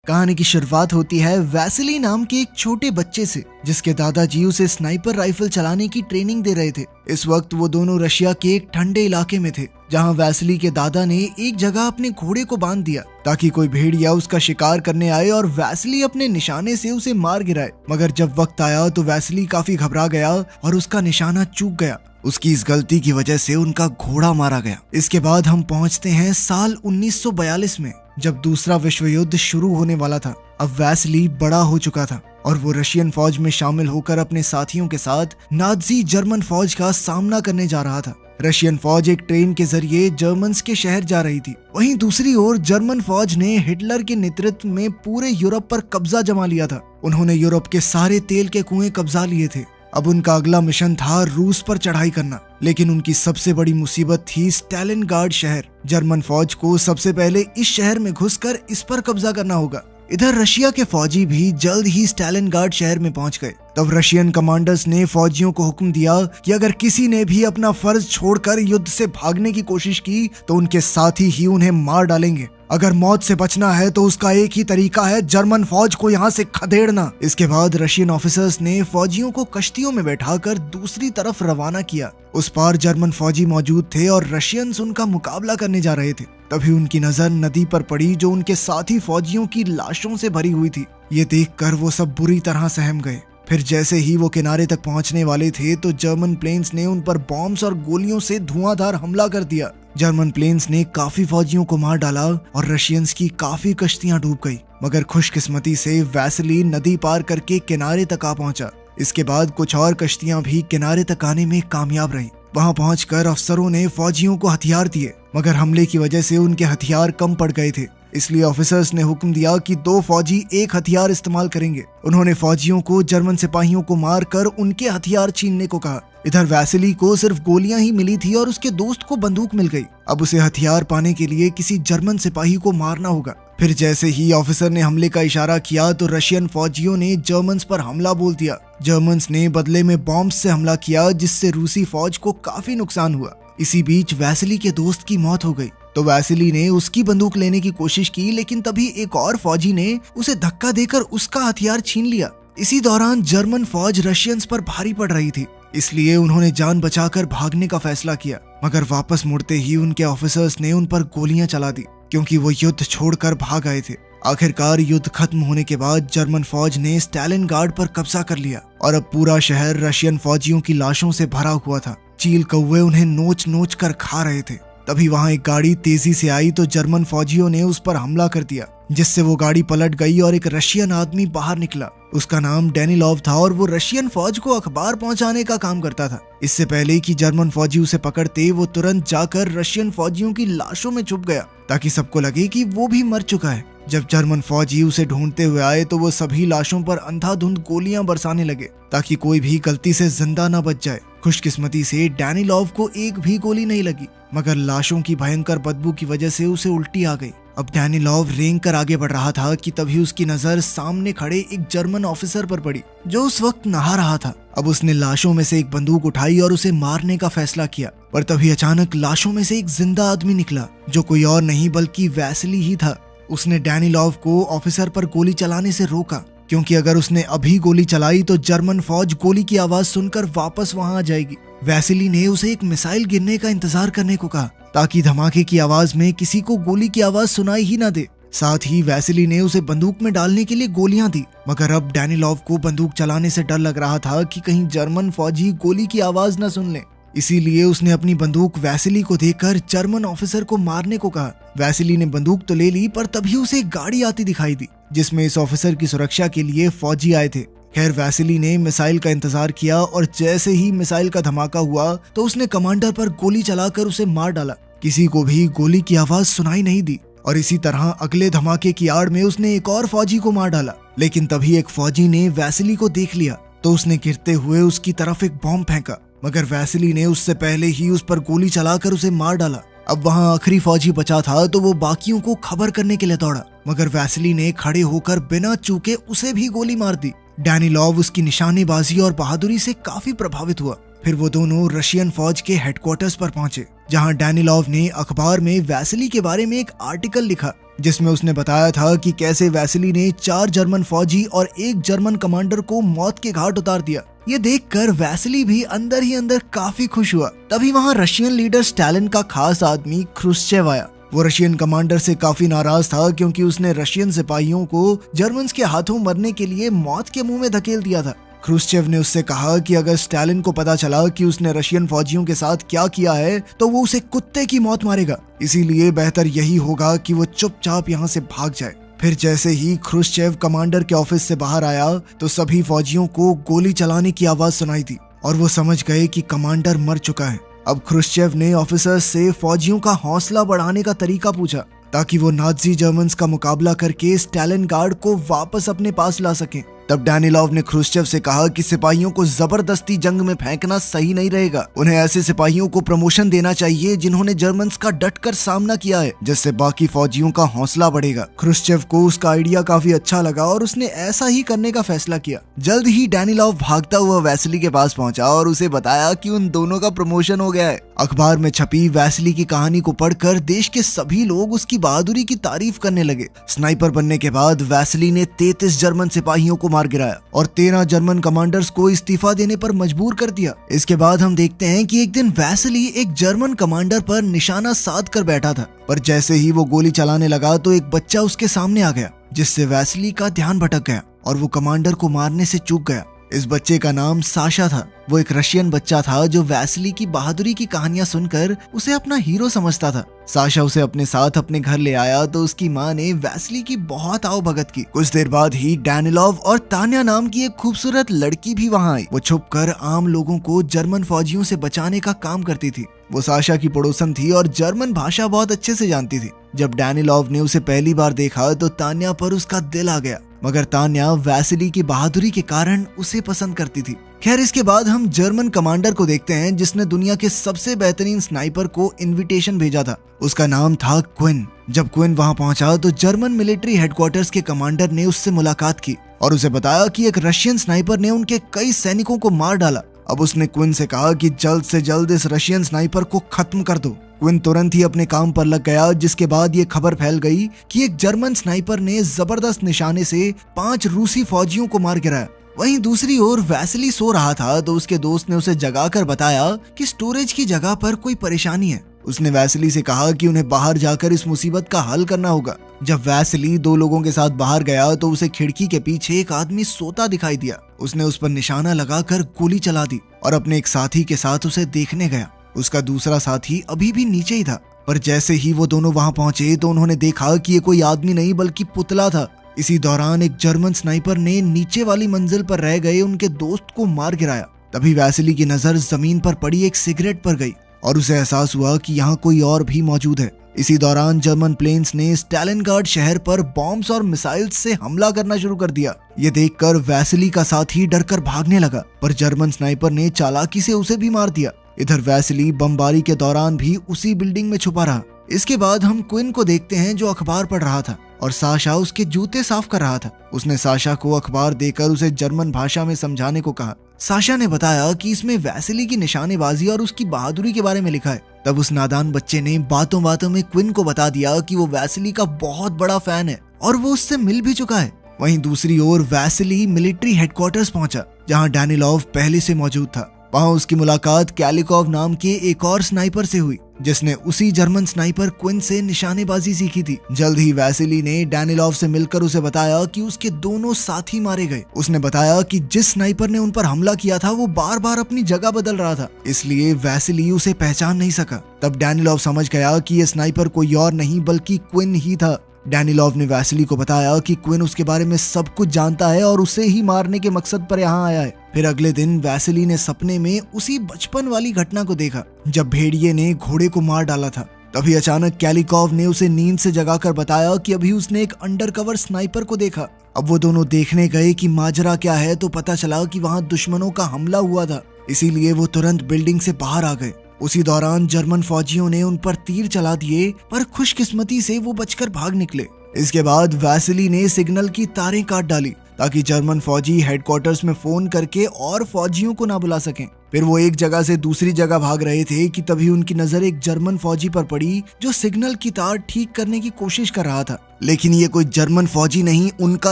कहानी की शुरुआत होती है वैसिली नाम के एक छोटे बच्चे से, जिसके दादाजी उसे स्नाइपर राइफल चलाने की ट्रेनिंग दे रहे थे। इस वक्त वो दोनों रशिया के एक ठंडे इलाके में थे, जहां वैसिली के दादा ने एक जगह अपने घोड़े को बांध दिया ताकि कोई भेड़िया उसका शिकार करने आए और वैसिली अपने निशाने से उसे मार गिराए। मगर जब वक्त आया तो वैसिली काफी घबरा गया और उसका निशाना चूक गया। उसकी इस गलती की वजह से उनका घोड़ा मारा गया। इसके बाद हम पहुंचते हैं साल 1942 में, जब दूसरा विश्व युद्ध शुरू होने वाला था। अब वैसिली बड़ा हो चुका था और वो रशियन फौज में शामिल होकर अपने साथियों के साथ नाजी जर्मन फौज का सामना करने जा रहा था। रशियन फौज एक ट्रेन के जरिए जर्मन्स के शहर जा रही थी। वहीं दूसरी ओर जर्मन फौज ने हिटलर के नेतृत्व में पूरे यूरोप पर कब्जा जमा लिया था। उन्होंने यूरोप के सारे तेल के कुएं कब्जा लिए थे। अब उनका अगला मिशन था रूस पर चढ़ाई करना, लेकिन उनकी सबसे बड़ी मुसीबत थी स्टालिनग्राड शहर। जर्मन फौज को सबसे पहले इस शहर में घुसकर इस पर कब्जा करना होगा। इधर रशिया के फौजी भी जल्द ही स्टालिनग्राड शहर में पहुंच गए। तब रशियन कमांडर्स ने फौजियों को हुक्म दिया कि अगर किसी ने भी अपना फर्ज छोड़कर युद्ध से भागने की कोशिश की तो उनके साथी ही उन्हें मार डालेंगे। अगर मौत से बचना है तो उसका एक ही तरीका है, जर्मन फौज को यहाँ से खदेड़ना। इसके बाद रशियन ऑफिसर्स ने फौजियों को कश्तियों में बैठाकर दूसरी तरफ रवाना किया। उस पार जर्मन फौजी मौजूद थे और रशियंस उनका मुकाबला करने जा रहे थे। तभी उनकी नजर नदी पर पड़ी, जो उनके साथी फौजियों की लाशों से भरी हुई थी। ये देखकर वो सब बुरी तरह सहम गए। फिर जैसे ही वो किनारे तक पहुंचने वाले थे तो जर्मन प्लेन्स ने उन पर बॉम्ब्स और गोलियों से धुआंधार हमला कर दिया। जर्मन प्लेन्स ने काफी फौजियों को मार डाला और रशियंस की काफी कश्तियां डूब गई। मगर खुशकिस्मती से वैसिली नदी पार करके किनारे तक आ पहुंचा। इसके बाद कुछ और कश्तियां भी किनारे तक आने में कामयाब रही। वहां पहुंचकर अफसरों ने फौजियों को हथियार दिए, मगर हमले की वजह से उनके हथियार कम पड़ गए थे। इसलिए ऑफिसर्स ने हुक्म दिया कि 2 फौजी एक हथियार इस्तेमाल करेंगे। उन्होंने फौजियों को जर्मन सिपाहियों को मारकर उनके हथियार छीनने को कहा। इधर वैसिली को सिर्फ गोलियां ही मिली थी और उसके दोस्त को बंदूक मिल गई। अब उसे हथियार पाने के लिए किसी जर्मन सिपाही को मारना होगा। फिर जैसे ही ऑफिसर ने हमले का इशारा किया तो रशियन फौजियों ने जर्मन्स पर हमला बोल दिया। जर्मन्स ने बदले में बॉम्ब से हमला किया, जिससे रूसी फौज को काफी नुकसान हुआ। इसी बीच वैसिली के दोस्त की मौत हो गई तो वैसिली ने उसकी बंदूक लेने की कोशिश की, लेकिन तभी एक और फौजी ने उसे धक्का देकर उसका हथियार छीन लिया। इसी दौरान जर्मन फौज रशियंस पर भारी पड़ रही थी, इसलिए उन्होंने जान बचाकर भागने का फैसला किया। मगर वापस मुड़ते ही उनके ऑफिसर्स ने उन पर गोलियां चला दी, क्योंकि वो युद्ध छोड़कर भाग आए थे। आखिरकार युद्ध खत्म होने के बाद जर्मन फौज ने स्टालिनग्राड पर कब्जा कर लिया और अब पूरा शहर रशियन फौजियों की लाशों से भरा हुआ था। चील कौवे उन्हें नोच नोच कर खा रहे थे। तभी वहां एक गाड़ी तेजी से आई तो जर्मन फौजियों ने उस पर हमला कर दिया, जिससे वो गाड़ी पलट गई और एक रशियन आदमी बाहर निकला। उसका नाम डेनिलोव था और वो रशियन फौज को अखबार पहुंचाने का काम करता था। इससे पहले कि जर्मन फौजी उसे पकड़ते, वो तुरंत जाकर रशियन फौजियों की लाशों में छुप गया ताकि सबको लगे कि वो भी मर चुका है। जब जर्मन फौजी उसे ढूंढते हुए आए तो वो सभी लाशों पर अंधाधुंध गोलियां बरसाने लगे ताकि कोई भी गलती से जिंदा न बच जाए। खुशकिस्मती से डेनिलोव को एक भी गोली नहीं लगी, मगर लाशों की भयंकर बदबू की वजह से उसे उल्टी आ गई। अब डेनिलोव रेंग कर आगे बढ़ रहा था कि तभी उसकी नजर सामने खड़े एक जर्मन ऑफिसर पर पड़ी, जो उस वक्त नहा रहा था। अब उसने लाशों में से एक बंदूक उठाई और उसे मारने का फैसला किया, पर तभी अचानक लाशों में से एक जिंदा आदमी निकला, जो कोई और नहीं बल्कि वैसिली ही था। उसने डेनिलोव को ऑफिसर पर गोली चलाने से रोका, क्योंकि अगर उसने अभी गोली चलाई तो जर्मन फौज गोली की आवाज सुनकर वापस वहां आ जाएगी। वैसिली ने उसे एक मिसाइल गिरने का इंतजार करने को कहा, ताकि धमाके की आवाज में किसी को गोली की आवाज सुनाई ही ना दे। साथ ही वैसिली ने उसे बंदूक में डालने के लिए गोलियां दी, मगर अब डेनिलोव को बंदूक चलाने से डर लग रहा था कि कहीं जर्मन फौजी गोली की आवाज न सुन ले। इसीलिए उसने अपनी बंदूक वैसिली को देकर जर्मन ऑफिसर को मारने को कहा। वैसिली ने बंदूक तो ले ली, पर तभी उसे एक गाड़ी आती दिखाई दी, जिसमें इस ऑफिसर की सुरक्षा के लिए फौजी आए थे। खैर वैसिली ने मिसाइल का इंतजार किया और जैसे ही मिसाइल का धमाका हुआ तो उसने कमांडर पर गोली चलाकर उसे मार डाला। किसी को भी गोली की आवाज सुनाई नहीं दी और इसी तरह अगले धमाके की आड़ में उसने एक और फौजी को मार डाला। लेकिन तभी एक फौजी ने वैसिली को देख लिया तो उसने गिरते हुए उसकी तरफ एक बॉम्ब फेंका, मगर वैसिली ने उससे पहले ही उस पर गोली चलाकर उसे मार डाला। अब वहां आखिरी फौजी बचा था तो वो बाकियों को खबर करने के लिए दौड़ा, मगर वैसिली ने खड़े होकर बिना चूके उसे भी गोली मार दी। डेनिलोव उसकी निशानेबाजी और बहादुरी से काफी प्रभावित हुआ। फिर वो दोनों रशियन फौज के हेडक्वार्टर्स पर पहुंचे। जहां डैनिलॉव ने अखबार में वैसिली के बारे में एक आर्टिकल लिखा जिसमें उसने बताया था कि कैसे वैसिली ने 4 जर्मन फौजी और 1 जर्मन कमांडर को मौत के घाट उतार दिया। ये देखकर वैसिली भी अंदर ही अंदर काफी खुश हुआ। तभी वहां रशियन लीडर स्टालिन का खास आदमी ख्रुश्चेव आया। वो रशियन कमांडर से काफी नाराज था क्योंकि उसने रशियन सिपाहियों को जर्मन्स के हाथों मरने के लिए मौत के मुंह में धकेल दिया था। ख्रुश्चेव ने उससे कहा कि अगर स्टालिन को पता चला कि उसने रशियन फौजियों के साथ क्या किया है तो वो उसे कुत्ते की मौत मारेगा, इसीलिए बेहतर यही होगा कि वो चुपचाप यहाँ से भाग जाए। फिर जैसे ही ख्रुश्चेव कमांडर के ऑफिस से बाहर आया तो सभी फौजियों को गोली चलाने की आवाज सुनाई दी और वो समझ गए कि कमांडर मर चुका है। अब ख्रुश्चेव ने ऑफिसर्स से फौजियों का हौसला बढ़ाने का तरीका पूछा ताकि वो नाजी जर्मन्स का मुकाबला करके स्टालिनग्राड को वापस अपने पास ला सकें। तब डैनिलॉव ने ख्रुश्चेव से कहा कि सिपाहियों को जबरदस्ती जंग में फेंकना सही नहीं रहेगा। उन्हें ऐसे सिपाहियों को प्रमोशन देना चाहिए जिन्होंने जर्मन्स का डटकर सामना किया है, जिससे बाकी फौजियों का हौसला बढ़ेगा। ख्रुश्चेव को उसका आइडिया काफी अच्छा लगा और उसने ऐसा ही करने का फैसला किया। जल्द ही डैनिलॉव भागता हुआ वैसिली के पास पहुंचा और उसे बताया कि उन दोनों का प्रमोशन हो गया है। अखबार में छपी वैसिली की कहानी को पढ़कर देश के सभी लोग उसकी बहादुरी की तारीफ करने लगे। स्नाइपर बनने के बाद वैसिली ने 33 जर्मन सिपाहियों को मार गिराया और 13 जर्मन कमांडर्स को इस्तीफा देने पर मजबूर कर दिया। इसके बाद हम देखते हैं कि एक दिन वैसिली एक जर्मन कमांडर पर निशाना साध कर बैठा था, पर जैसे ही वो गोली चलाने लगा तो एक बच्चा उसके सामने आ गया, जिससे वैसिली का ध्यान भटक गया और वो कमांडर को मारने से चूक गया। इस बच्चे का नाम साशा था। वो एक रशियन बच्चा था जो वैसिली की बहादुरी की कहानियां सुनकर उसे अपना हीरो समझता था। साशा उसे अपने साथ अपने घर ले आया तो उसकी माँ ने वैसिली की बहुत आवभगत की। कुछ देर बाद ही डैनिलॉव और तान्या नाम की एक खूबसूरत लड़की भी वहाँ आई। वो छुपकर आम लोगों को जर्मन फौजियों से बचाने का काम करती थी। वो साशा की पड़ोसन थी और जर्मन भाषा बहुत अच्छे से जानती थी। जब डैनिलॉव ने उसे पहली बार देखा तो तान्या पर उसका दिल आ गया, मगर तान्या वैसिली की बहादुरी के कारण उसे पसंद करती थी। खैर, इसके बाद हम जर्मन कमांडर को देखते हैं जिसने दुनिया के सबसे बेहतरीन स्नाइपर को इनविटेशन भेजा था। उसका नाम था क्विन। जब क्विन वहां पहुंचा तो जर्मन मिलिट्री हेडक्वार्टर्स के कमांडर ने उससे मुलाकात की और उसे बताया कि एक रशियन स्नाइपर ने उनके कई सैनिकों को मार डाला। अब उसने क्विन से कहा कि जल्द से जल्द इस रशियन स्नाइपर को खत्म कर दो। क्विन तुरंत ही अपने काम पर लग गया, जिसके बाद ये खबर फैल गई कि एक जर्मन स्नाइपर ने जबरदस्त निशाने से 5 रूसी फौजियों को मार गिराया। वहीं दूसरी ओर वैसिली सो रहा था तो उसके दोस्त ने उसे जगाकर बताया कि स्टोरेज की जगह पर कोई परेशानी है। उसने वैसिली से कहा कि उन्हें बाहर जाकर इस मुसीबत का हल करना होगा। जब वैसिली 2 लोगों के साथ बाहर गया तो उसे खिड़की के पीछे एक आदमी सोता दिखाई दिया। उसने उस पर निशाना लगाकर गोली चला दी और अपने एक साथी के साथ उसे देखने गया। उसका दूसरा साथी अभी भी नीचे ही था, पर जैसे ही वो दोनों वहां पहुंचे तो उन्होंने देखा कि ये कोई आदमी नहीं बल्कि पुतला था। इसी दौरान एक जर्मन स्नाइपर ने नीचे वाली मंजिल पर रह गए उनके दोस्त को मार गिराया। तभी वैसिली की नजर जमीन पर पड़ी एक सिगरेट पर गई और उसे एहसास हुआ कि यहाँ कोई और भी मौजूद है। इसी दौरान जर्मन प्लेन्स ने स्टालिनग्राड शहर पर बॉम्ब्स और मिसाइल्स से हमला करना शुरू कर दिया। ये देखकर वैसिली का साथी डरकर भागने लगा, पर जर्मन स्नाइपर ने चालाकी से उसे भी मार दिया। इधर वैसिली बमबारी के दौरान भी उसी बिल्डिंग में छुपा रहा। इसके बाद हम क्विन को देखते हैं जो अखबार पढ़ रहा था और साशा उसके जूते साफ कर रहा था। उसने साशा को अखबार देकर उसे जर्मन भाषा में समझाने को कहा। साशा ने बताया कि इसमें वैसिली की निशानेबाजी और उसकी बहादुरी के बारे में लिखा है। तब उस नादान बच्चे ने बातों बातों में क्विन को बता दिया कि वो वैसिली का बहुत बड़ा फैन है और वो उससे मिल भी चुका है। वहीं दूसरी ओर वैसिली मिलिट्री हेडक्वार्टर्स पहुंचा जहां डैनिलॉव पहले से मौजूद था। वहां उसकी मुलाकात कैलिकॉव नाम के एक और स्नाइपर से हुई जिसने उसी जर्मन स्नाइपर क्विन से निशानेबाजी सीखी थी। जल्द ही वैसिली ने डैनिलॉव से मिलकर उसे बताया कि उसके दोनों साथी मारे गए। उसने बताया कि जिस स्नाइपर ने उन पर हमला किया था वो बार बार अपनी जगह बदल रहा था, इसलिए वैसिली उसे पहचान नहीं सका। तब डैनिलॉव समझ गया कि ये स्नाइपर कोई और नहीं बल्कि क्विन ही था। डैनिलॉव ने वैसिली को बताया कि क्विन उसके बारे में सब कुछ जानता है और उसे ही मारने के मकसद पर यहाँ आया है। फिर अगले दिन वैसिली ने सपने में उसी बचपन वाली घटना को देखा जब भेड़िए ने घोड़े को मार डाला था। तभी अचानक कैलिकॉव ने उसे नींद से जगाकर बताया कि अभी उसने एक अंडरकवर स्नाइपर को देखा। अब वो दोनों देखने गए कि माजरा क्या है तो पता चला कि वहाँ दुश्मनों का हमला हुआ था, इसीलिए वो तुरंत बिल्डिंग से बाहर आ गए। उसी दौरान जर्मन फौजियों ने उन पर तीर चला दिए, पर खुशकिस्मती से वो बचकर भाग निकले। इसके बाद वैसिली ने सिग्नल की तारें काट डाली ताकि जर्मन फौजी हेडक्वार्टर्स में फोन करके और फौजियों को ना बुला सकें। फिर वो एक जगह से दूसरी जगह भाग रहे थे कि तभी उनकी नजर एक जर्मन फौजी पर पड़ी जो सिग्नल की तार ठीक करने की कोशिश कर रहा था। लेकिन ये कोई जर्मन फौजी नहीं, उनका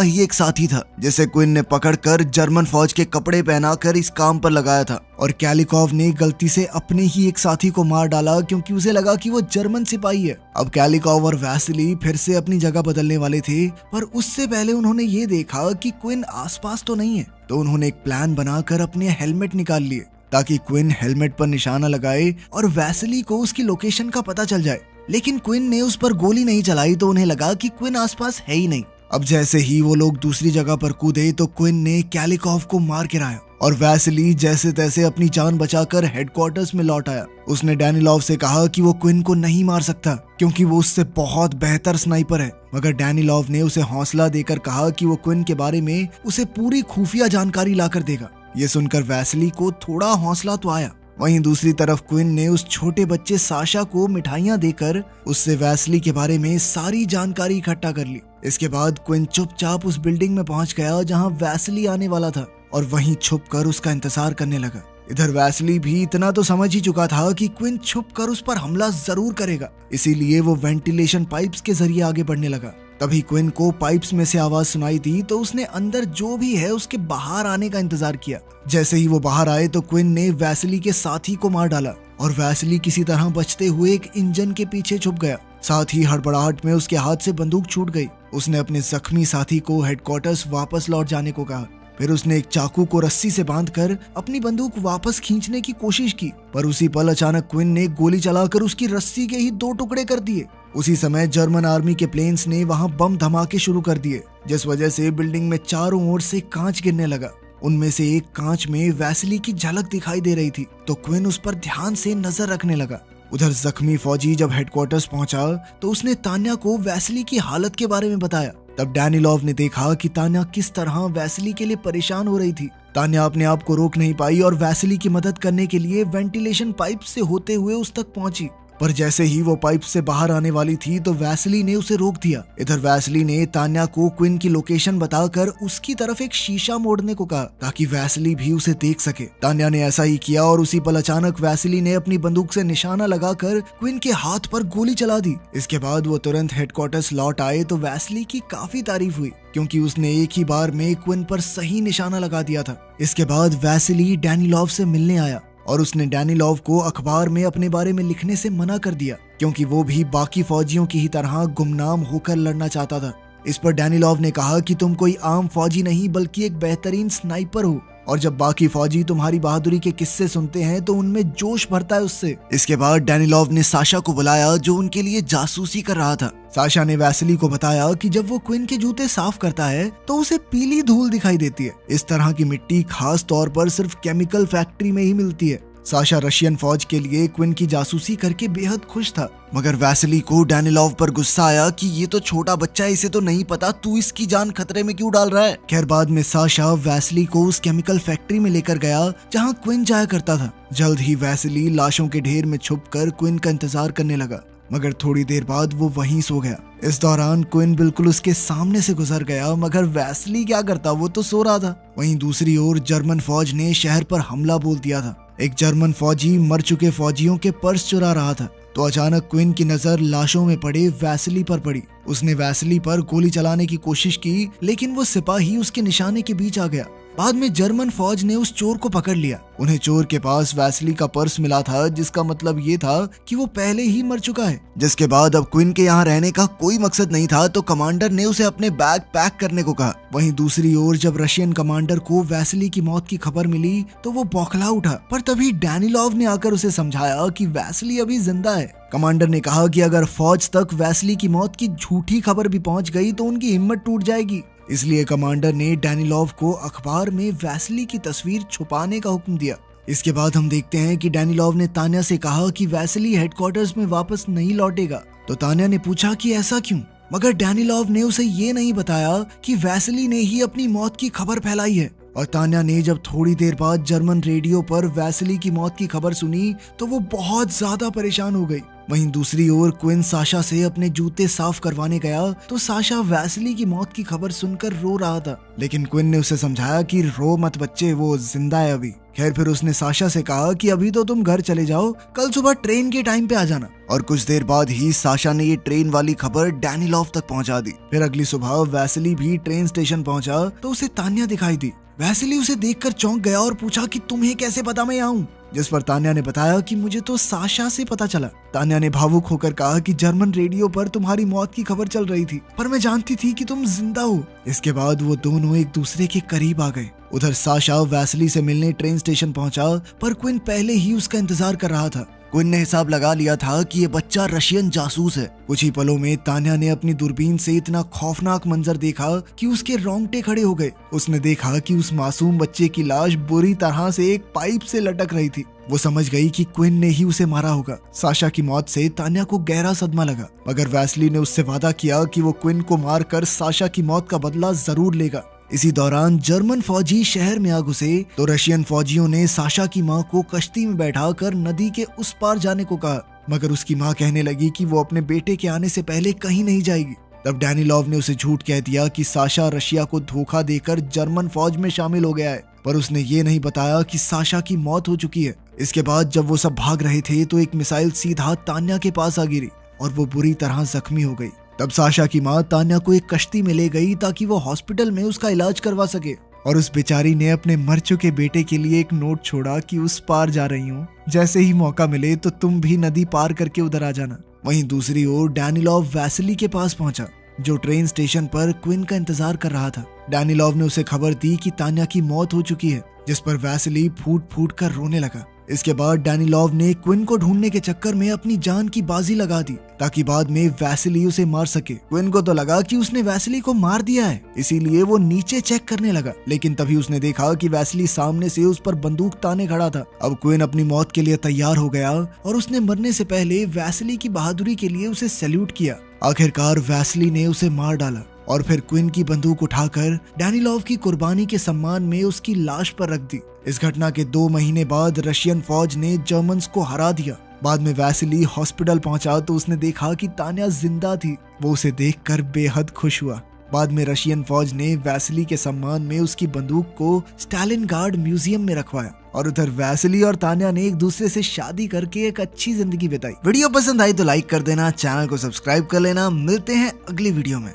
ही एक साथी था जिसे क्विन ने पकड़कर जर्मन फौज के कपड़े पहनाकर इस काम पर लगाया था। और कैलिकॉव ने गलती से अपने ही एक साथी को मार डाला क्योंकि उसे लगा कि वो जर्मन सिपाही है। अब कैलिकॉव और वैसिली फिर से अपनी जगह बदलने वाले थे, पर उससे पहले उन्होंने ये देखा कि क्विन आसपास तो नहीं है। तो उन्होंने एक प्लान बनाकर अपने हेलमेट निकाल लिए ताकि क्विन हेलमेट पर निशाना लगाए और वैसिली को उसकी लोकेशन का पता चल जाए। लेकिन क्विन ने उस पर गोली नहीं चलाई तो उन्हें लगा कि क्विन आसपास है ही नहीं। अब जैसे ही वो लोग दूसरी जगह पर कूदे तो क्विन ने कैलिकॉव को मार गिराया और वैसिली जैसे तैसे अपनी जान बचाकर हेडक्वार्टर्स में लौट आया। उसने डैनिलॉव से कहा कि वो क्विन को नहीं मार सकता क्योंकि वो उससे बहुत बेहतर स्नाइपर है, मगर डैनिलॉव ने उसे हौसला देकर कहा कि वो क्विन के बारे में उसे पूरी खुफिया जानकारी लाकर देगा। ये सुनकर वैसिली को थोड़ा हौसला तो आया। वहीं दूसरी तरफ क्विन ने उस छोटे बच्चे साशा को मिठाइयां देकर उससे वैसिली के बारे में सारी जानकारी इकट्ठा कर ली। इसके बाद क्विन चुपचाप उस बिल्डिंग में पहुंच गया जहां वैसिली आने वाला था और वहीं छुपकर उसका इंतजार करने लगा। इधर वैसिली भी इतना तो समझ ही चुका था कि क्विन छुपकर उस पर हमला जरूर करेगा, इसीलिए वो वेंटिलेशन पाइप्स के जरिए आगे बढ़ने लगा। तभी क्विन को पाइप्स में से आवाज सुनाई दी तो उसने अंदर जो भी है उसके बाहर आने का इंतजार किया। जैसे ही वो बाहर आए तो क्विन ने वैसिली के साथी को मार डाला और वैसिली किसी तरह बचते हुए एक इंजन के पीछे छुप गया। साथ ही हड़बड़ाहट में उसके हाथ से बंदूक छूट गई। उसने अपने जख्मी साथी को हेडक्वार्टर्स वापस लौट जाने को कहा। फिर उसने एक चाकू को रस्सी से बांधकर अपनी बंदूक वापस खींचने की कोशिश की, पर उसी पल अचानक क्विन ने गोली चलाकर उसकी रस्सी के ही 2 टुकड़े कर दिए। उसी समय जर्मन आर्मी के प्लेन्स ने वहां बम धमाके शुरू कर दिए, जिस वजह से बिल्डिंग में चारों ओर से कांच गिरने लगा। उनमें से एक कांच में वैसिली की झलक दिखाई दे रही थी तो क्विन उस पर ध्यान से नजर रखने लगा। उधर जख्मी फौजी जब हेडक्वार्टर्स पहुंचा तो उसने तान्या को वैसिली की हालत के बारे में बताया। तब डैनिलॉव ने देखा कि तान्या किस तरह वैसिली के लिए परेशान हो रही थी। तान्या अपने आप को रोक नहीं पाई और वैसिली की मदद करने के लिए वेंटिलेशन पाइप से होते हुए उस तक पहुंची, पर जैसे ही वो पाइप से बाहर आने वाली थी तो वैसिली ने उसे रोक दिया। इधर वैसिली ने तान्या को क्विन की लोकेशन बताकर उसकी तरफ एक शीशा मोड़ने को कहा ताकि वैसिली भी उसे देख सके। तान्या ने ऐसा ही किया और उसी पल अचानक वैसिली ने अपनी बंदूक से निशाना लगाकर क्विन के हाथ पर गोली चला दी। इसके बाद वो तुरंत हेडक्वार्टर्स लौट आए तो वैसिली की काफी तारीफ हुई क्योंकि उसने एक ही बार में क्विन पर सही निशाना लगा दिया था। इसके बाद वैसिली डैनिलॉव से मिलने आया और उसने डैनिलॉव को अखबार में अपने बारे में लिखने से मना कर दिया क्योंकि वो भी बाकी फौजियों की ही तरह गुमनाम होकर लड़ना चाहता था। इस पर डैनिलॉव ने कहा कि तुम कोई आम फौजी नहीं बल्कि एक बेहतरीन स्नाइपर हो और जब बाकी फौजी तुम्हारी बहादुरी के किस्से सुनते हैं तो उनमें जोश भरता है उससे। इसके बाद डैनिलॉव ने साशा को बुलाया जो उनके लिए जासूसी कर रहा था। साशा ने वैसिली को बताया कि जब वो क्विन के जूते साफ करता है तो उसे पीली धूल दिखाई देती है। इस तरह की मिट्टी खास तौर पर सिर्फ केमिकल फैक्ट्री में ही मिलती है। साशा रशियन फौज के लिए क्विन की जासूसी करके बेहद खुश था, मगर वैसिली को डैनिलॉव पर गुस्सा आया कि ये तो छोटा बच्चा है, इसे तो नहीं पता, तू इसकी जान खतरे में क्यों डाल रहा है। खैर बाद में साशा वैसिली को उस केमिकल फैक्ट्री में लेकर गया जहां क्विन जाया करता था। जल्द ही वैसिली लाशों के ढेर में छुपकर क्विन का इंतजार करने लगा, मगर थोड़ी देर बाद वो वहीं सो गया। इस दौरान क्विन बिल्कुल उसके सामने से गुजर गया, मगर वैसिली क्या करता, वो तो सो रहा था। वहीं दूसरी ओर जर्मन फौज ने शहर पर हमला बोल दिया था। एक जर्मन फौजी मर चुके फौजियों के पर्स चुरा रहा था तो अचानक क्विन की नजर लाशों में पड़े वैसिली पर पड़ी। उसने वैसिली पर गोली चलाने की कोशिश की लेकिन वो सिपाही उसके निशाने के बीच आ गया। बाद में जर्मन फौज ने उस चोर को पकड़ लिया। उन्हें चोर के पास वैसिली का पर्स मिला था जिसका मतलब ये था कि वो पहले ही मर चुका है। जिसके बाद अब क्विन के यहाँ रहने का कोई मकसद नहीं था तो कमांडर ने उसे अपने बैग पैक करने को कहा। वहीं दूसरी ओर जब रशियन कमांडर को वैसिली की मौत की खबर मिली तो वो बौखला उठा, पर तभी डैनिलॉव ने आकर उसे समझाया कि वैसिली अभी जिंदा है। कमांडर ने कहा कि अगर फौज तक वैसिली की मौत की झूठी खबर भी पहुंच गई तो उनकी हिम्मत टूट जाएगी। इसलिए कमांडर ने डैनिलॉव को अखबार में वैसिली की तस्वीर छुपाने का हुक्म दिया। इसके बाद हम देखते हैं कि डैनिलॉव ने तान्या से कहा कि वैसिली हेडक्वार्टर्स में वापस नहीं लौटेगा। तो तान्या ने पूछा कि ऐसा क्यों, मगर डैनिलॉव ने उसे ये नहीं बताया कि वैसिली ने ही अपनी मौत की खबर फैलाई है। और तान्या ने जब थोड़ी देर बाद जर्मन रेडियो पर वैसिली की मौत की खबर सुनी तो वो बहुत ज्यादा परेशान हो गई। वहीं दूसरी ओर क्विन साशा से अपने जूते साफ करवाने गया तो साशा वैसली की मौत की खबर सुनकर रो रहा था, लेकिन क्विन ने उसे समझाया कि रो मत बच्चे, वो जिंदा है अभी। खैर फिर उसने साशा से कहा कि अभी तो तुम घर चले जाओ, कल सुबह ट्रेन के टाइम पे आ जाना। और कुछ देर बाद ही साशा ने ये ट्रेन वाली खबर डैनिलॉव तक पहुंचा दी। फिर अगली सुबह वैसली भी ट्रेन स्टेशन पहुंचा तो उसे तान्या दिखाई दी। वैसली उसे देखकर चौंक गया और पूछा कि तुम्हें कैसे पता मैं यहाँ हूँ, जिस पर तान्या ने बताया कि मुझे तो साशा से पता चला। तान्या ने भावुक होकर कहा कि जर्मन रेडियो पर तुम्हारी मौत की खबर चल रही थी, पर मैं जानती थी कि तुम जिंदा हो। इसके बाद वो दोनों एक दूसरे के करीब आ गए। उधर साशा वैसली से मिलने ट्रेन स्टेशन पहुंचा, पर क्विन पहले ही उसका इंतजार कर रहा था। क्विन ने हिसाब लगा लिया था कि ये बच्चा रशियन जासूस है। कुछ ही पलों में तान्या ने अपनी दूरबीन से इतना खौफनाक मंजर देखा कि उसके रोंगटे खड़े हो गए। उसने देखा कि उस मासूम बच्चे की लाश बुरी तरह से एक पाइप से लटक रही थी। वो समझ गई कि क्विन ने ही उसे मारा होगा। साशा की मौत से तान्या को गहरा सदमा लगा, मगर वैसली ने उससे वादा किया कि वो क्विन को मारकर साशा की मौत का बदला जरूर लेगा। इसी दौरान जर्मन फौजी शहर में आ घुसे तो रशियन फौजियों ने साशा की मां को कश्ती में बैठाकर नदी के उस पार जाने को कहा, मगर उसकी मां कहने लगी कि वो अपने बेटे के आने से पहले कहीं नहीं जाएगी। तब डैनिलॉव ने उसे झूठ कह दिया कि साशा रशिया को धोखा देकर जर्मन फौज में शामिल हो गया है, पर उसने ये नहीं बताया कि साशा की मौत हो चुकी है। इसके बाद जब वो सब भाग रहे थे तो एक मिसाइल सीधा तान्या के पास आ गिरी और वो बुरी तरह जख्मी हो गई। तब साशा की मां तान्या को एक कश्ती में ले गई ताकि वो हॉस्पिटल में उसका इलाज करवा सके, और उस बेचारी ने अपने मर चुके बेटे के लिए एक नोट छोड़ा कि उस पार जा रही हूँ, जैसे ही मौका मिले तो तुम भी नदी पार करके उधर आ जाना। वहीं दूसरी ओर डैनिलॉव वैसली के पास पहुंचा, जो ट्रेन स्टेशन पर क्विन का इंतजार कर रहा था। डैनिलॉव ने उसे खबर दी कि तान्या की मौत हो चुकी है, जिस पर वैसली फूट फूट कर रोने लगा। इसके बाद डैनिलॉव ने क्विन को ढूंढने के चक्कर में अपनी जान की बाजी लगा दी ताकि बाद में वैसली उसे मार सके। क्विन को तो लगा कि उसने वैसली को मार दिया है, इसीलिए वो नीचे चेक करने लगा, लेकिन तभी उसने देखा कि वैसली सामने से उस पर बंदूक ताने खड़ा था। अब क्विन अपनी मौत के लिए तैयार हो गया और उसने मरने से पहले वैसली की बहादुरी के लिए उसे सैल्यूट किया। आखिरकार वैसली ने उसे मार डाला और फिर क्विन की बंदूक उठाकर डैनिलॉव की कुर्बानी के सम्मान में उसकी लाश पर रख दी। इस घटना के 2 महीने बाद रशियन फौज ने जर्मन्स को हरा दिया। बाद में वैसली हॉस्पिटल पहुंचा तो उसने देखा कि तान्या जिंदा थी। वो उसे देखकर बेहद खुश हुआ। बाद में रशियन फौज ने वैसली के सम्मान में उसकी बंदूक को स्टालिनग्राड म्यूजियम में रखवाया और उधर वैसली और तान्या ने एक दूसरे से शादी करके एक अच्छी जिंदगी बिताई। वीडियो पसंद आई तो लाइक कर देना, चैनल को सब्सक्राइब कर लेना। मिलते हैं अगली वीडियो में।